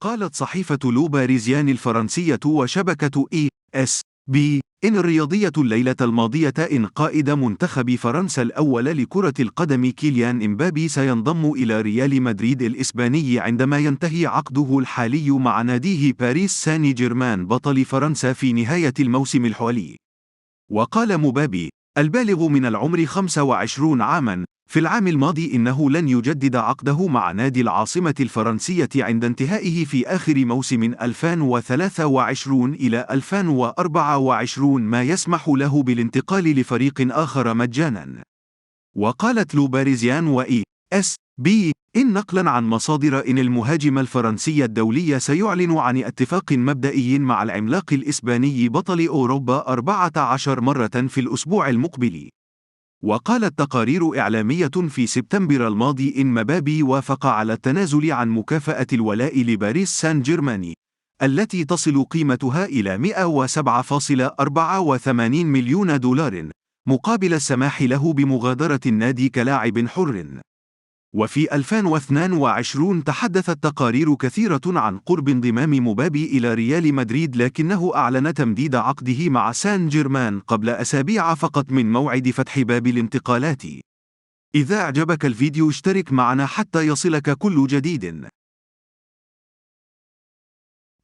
قالت صحيفة لو باريزيان الفرنسية وشبكة ESPN الرياضية الليلة الماضية إن قائد منتخب فرنسا الأول لكرة القدم كيليان إمبابي سينضم إلى ريال مدريد الإسباني عندما ينتهي عقده الحالي مع ناديه باريس سان جيرمان بطل فرنسا في نهاية الموسم الحالي. وقال مبابي البالغ من العمر 25 عاماً في العام الماضي إنه لن يجدد عقده مع نادي العاصمة الفرنسية عند انتهائه في آخر موسم 2023 إلى 2024 ما يسمح له بالانتقال لفريق آخر مجاناً. وقالت لو باريزيان ESPN نقلاً عن مصادر إن المهاجم الفرنسي الدولي سيعلن عن اتفاق مبدئي مع العملاق الإسباني بطل أوروبا 14 مرة في الأسبوع المقبل. وقالت تقارير إعلامية في سبتمبر الماضي إن مبابي وافق على التنازل عن مكافأة الولاء لباريس سان جيرمان التي تصل قيمتها إلى 107.84 مليون دولار مقابل السماح له بمغادرة النادي كلاعب حر. وفي 2022 تحدثت تقارير كثيرة عن قرب انضمام مبابي إلى ريال مدريد، لكنه أعلن تمديد عقده مع سان جيرمان قبل أسابيع فقط من موعد فتح باب الانتقالات. إذا أعجبك الفيديو اشترك معنا حتى يصلك كل جديد.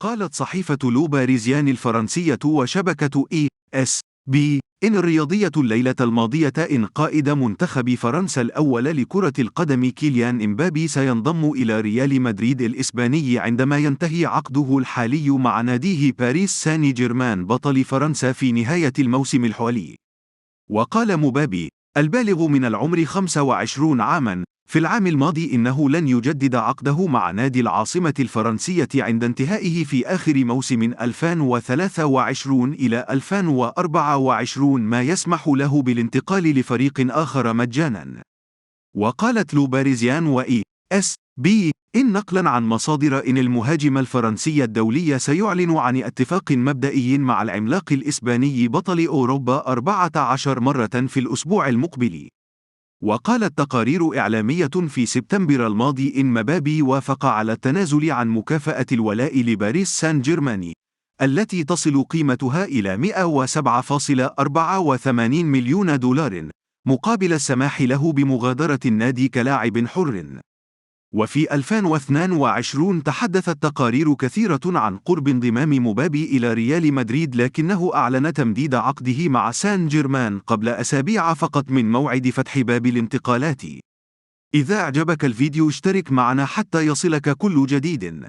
قالت صحيفة لو باريزيان الفرنسية وشبكة ESPN الرياضية الليلة الماضية إن قائد منتخب فرنسا الأول لكرة القدم كيليان إمبابي سينضم إلى ريال مدريد الإسباني عندما ينتهي عقده الحالي مع ناديه باريس سان جيرمان بطل فرنسا في نهاية الموسم الحالي. وقال مبابي البالغ من العمر 25 عاماً في العام الماضي إنه لن يجدد عقده مع نادي العاصمة الفرنسية عند انتهائه في آخر موسم 2023 إلى 2024 ما يسمح له بالانتقال لفريق آخر مجاناً. وقالت لو باريزيان ESPN نقلاً عن مصادر إن المهاجم الفرنسي الدولي سيعلن عن اتفاق مبدئي مع العملاق الإسباني بطل أوروبا 14 مرة في الأسبوع المقبل. وقالت تقارير إعلامية في سبتمبر الماضي إن مبابي وافق على التنازل عن مكافأة الولاء لباريس سان جيرمان التي تصل قيمتها إلى 107.84 مليون دولار مقابل السماح له بمغادرة النادي كلاعب حر. وفي 2022 تحدثت تقارير كثيرة عن قرب انضمام مبابي إلى ريال مدريد، لكنه أعلن تمديد عقده مع سان جيرمان قبل أسابيع فقط من موعد فتح باب الانتقالات. إذا أعجبك الفيديو اشترك معنا حتى يصلك كل جديد.